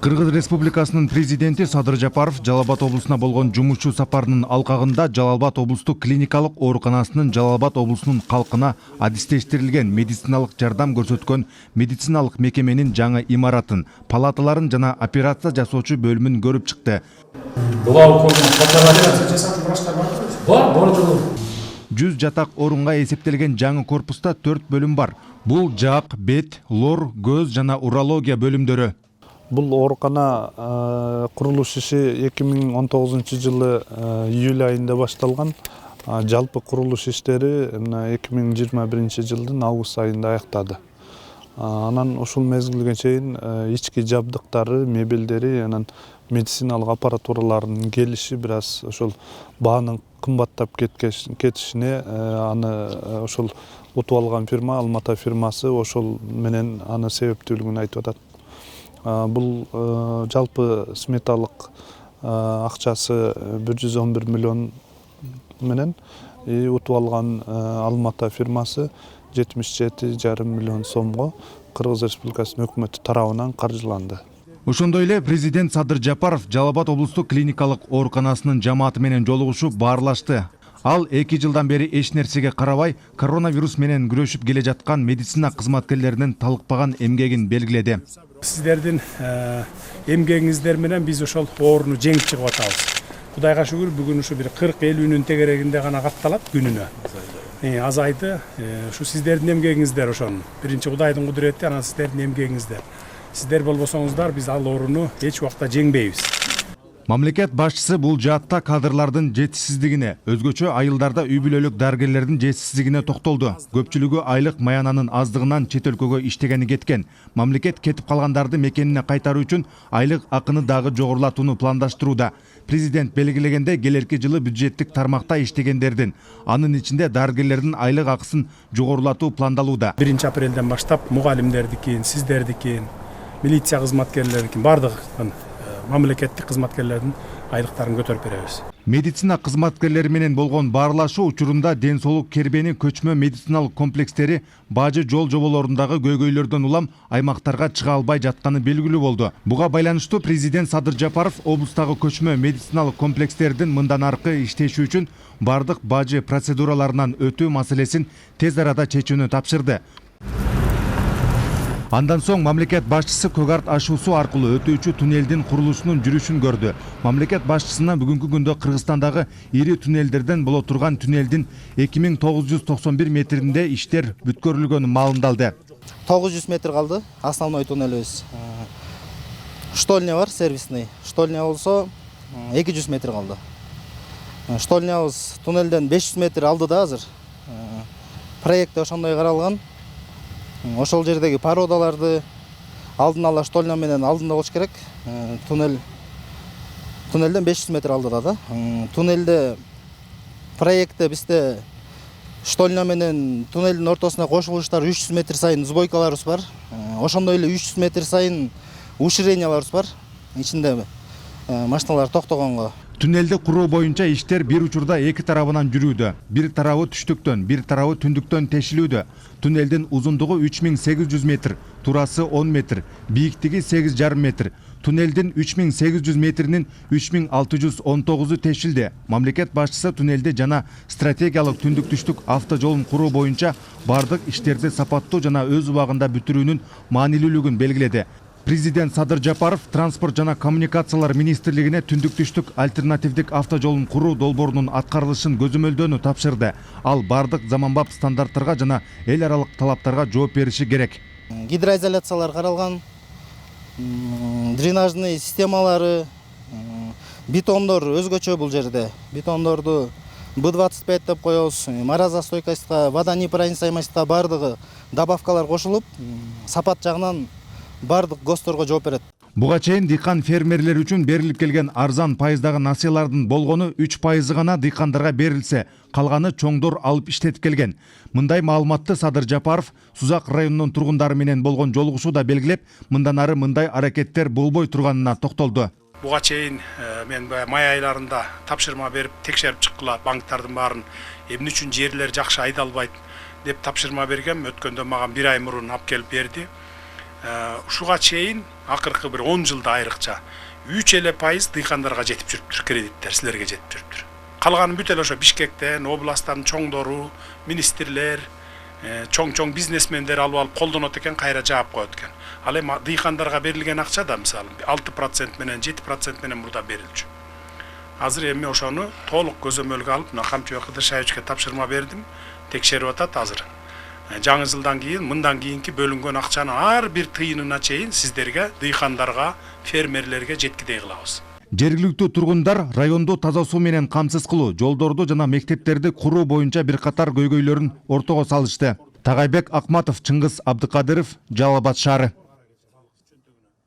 Кыргыз Республикасынын президенти Садыр Жапаров Жалал Абад облусуна болгон жумушчу сапарынын алкагында Жалал Абад облустук клиникалык ооруканасынын Жалал Абад облусунун калкына адистештирилген медициналык жардам көрсөткөн медициналык мекеменин жаңы имаратын, палаталарын жана операция жасоочу бөлүмүн көрүп чыкты. Бар. 100 жатак орунга эсептелген жаңы корпуста 4 бөлүм бар. Бул жак, бет, лор, көз жана урология бөлүмдөрү. Бұл оорукана курулуш иши 2019 жылы июль айында башталган. Жалпы курулуш иштери 2021 жылдын август айында аяктады. Анан ушул мезгилге чейин ички жабдыктары, мебелдери, анан медициналык аппаратуралардын келиши бир аз ошол баанын кымбаттап кетишине аны ошол утуп алган фирма, Алмата фирмасы ошол менен аны себептүүлүгүн айтып атат. Бұл жалпы сметалык акчасы 111 миллион менен утуп алган Алмата фирмасы 77,5 миллион сомго Кыргыз Республикасынын өкмөтү тарабынан каржыланды. Ошондой эле президент Садыр Жапаров Жалал Абад облустук клиникалык ооруканасынын жамааты менен жолугушуп баарлашты. Ал 2 жылдан бери эч нерсеге карабай коронавирус менен күрөшүп келе жаткан медицина кызматкерлеринин талыкпаган эмгегин белгиледи. Сиздердин эмгегиңиздер менен биз ошол ооруну жеңип чыгып атабыз. Кудайга шүгүр, бүгүн ушу бир 40-50 тегерегинде гана катталат күнүнө. Азайды. Ушу сиздердин эмгегиңиздер ошонун. Биринчи Кудайдын кудурети, анан сиздердин эмгегиңиздер. Сиздер болбосоңуздар, биз ал ооруну эч убакта жеңбейбиз. Мамлекет башчысы бул жаатта кадрлардын жетишсиздигине, өзгөчө айылдарда үй бүлөлүк дарыгерлердин жетишсиздигине токтолду. Көпчүлүгү айлык маянанын аздыгынан чет өлкөгө иштегени кеткен. Мамлекет кетип калгандарды мекенине кайтаруу үчүн айлык акыны дагы жогорулатууну пландаштырууда. Президент белгилегенде келерки жылы бюджеттик тармакта иштегендердин, анын ичинде дарыгерлердин айлык акысын жогорулатуу пландалууда. 1 апрелден баштап мугалимдердикин, сиздердикин, милиция кызматкерлердикин бардыгын мамлекеттик кызматкерлердин айлыктарын көтөрүп беребиз. Медицина кызматкерлери менен болгон баарлашуу учурунда ден соолук кербени көчмө медициналык комплекстери бажы жол жоболорундагы көйгөйлөрдөн улам аймактарга чыга албай жатканы белгилүү болду. Буга байланыштуу президент Садыр Жапаров облустагы көчмө медициналык комплекстердин мындан аркы иштеши үчүн бардык бажы процедураларынан өтүү маселесин тез арада чечүүнү тапшырды. Андан соң мамлекет башчысы көк арт ашуусу аркылуу өтүүчү туннелдин курулушунун жүрүшүн көрдү. Мамлекет башчысына бүгүнкү күндө Кыргызстандагы ири туннелдерден боло турган туннелдин 2991 метринде иштер бүткөрүлгөнү маалымдалды. 900 метр калды, основной туннелибиз. Штольня бар, сервисный. Штольня болсо 200 метр калды. Штольнябыз туннелден 500 метр алды да азыр. Проектте ошондой каралган. Ошол жердеги породаларды алдын ала штольня менен алдында болуш керек. Туннелден 500 метр алдыда да. Туннелде проектте бизде штольня менен туннелдин ортосуна кошулуштар 300 метр сайын сбойкаларыбыз бар. Ошондой эле 300 метр сайын уширенияларыбыз бар. Ичинде машиналар токтогонго. Туннелди куруу боюнча иштер бир учурда эки тарабынан жүрүүдө. Бир тарабы түштүктөн, бир тарабы түндүктөн тешилүүдө. Туннелдин узундугу 3800 метр, турасы 10 метр, бийиктиги 8,5 метр. Туннелдин 3800 метринин 3619-у тешилди. Мамлекет башчысы туннелди жана стратегиялык түндүк-түштүк автожолун куруу боюнча бардык иштерди сапаттуу жана өз убагында бүтүрүүнүн маанилүүлүгүн белгиледи. Президент Садыр Жапаров транспорт жана коммуникациялар министрлигине түндүк-түштүк альтернативдик автожолун куруу долбоорунун аткарылышын көзөмөлдөөнү тапшырды. Ал бардык заманбап стандарттарга жана эл аралык талаптарга жооп бериши керек. Гидроизоляциялар каралган, дренажный системалары, бетондор өзгөчө бул жерде. Бетондорду B25 деп коебуз, морозостойкостька, водонепроницаемостька бардыгы добавкалар кошулуп, сапат жагынан бардык ГОСТторго жооп берет. Буга чейин дыйкан фермерлер үчүн берилип келген арзан пайыздагы насыялардын болгону 3% гана дыйкандарга берилсе, калганы чоңдор алып иштетип келген. Мындай маалыматты Садыр Жапаров Сузак районунун тургундары менен болгон жолугушууда белгилеп, мындан ары мындай аракеттер болбой турганына токтолду. Буга чейин мен май айларында тапшырма берип текшерип чыккыла банктардын баарын эмне үчүн жерлер жакшы айдалбайт деп тапшырма бергем. Өткөндө мага 1 ай мурун алып келип берди. ушуга чейин акыркы бир 10 жылда айрыкча 3% дыйкандарга жетип жүрүптүр, кредиттер силерге жетип жүрүптүр. Калганын бүт эле ошо Бишкектен, областтан чоңдору, министрлер, чоң бизнесмендер алып колдонот экен, кайра жаап коет экен. Ал эми дыйкандарга берилген акча да мисалы 6% менен 7% менен мурда берилчү. Азыр эми ошону толук көзөмөлгө алып, мына Камчыбек Кыдыршаевичке тапшырма бердим, текшерип атат азыр. Жаңы жылдан кийин, мындан кийинки бөлүнгөн акчаны ар бир тыйынына чейин сиздерге, дыйкандарга, фермерлерге жеткидей кылабыз. Жергиликтүү тургундар райондо таза суу менен камсыз кылуу, жолдорду жана мектептерди куруу боюнча бир катар көйгөйлөрүн ортого салышты. Тагайбек Акматов, Чыңгыз Абдыкадыров, Жалал Абад шаары.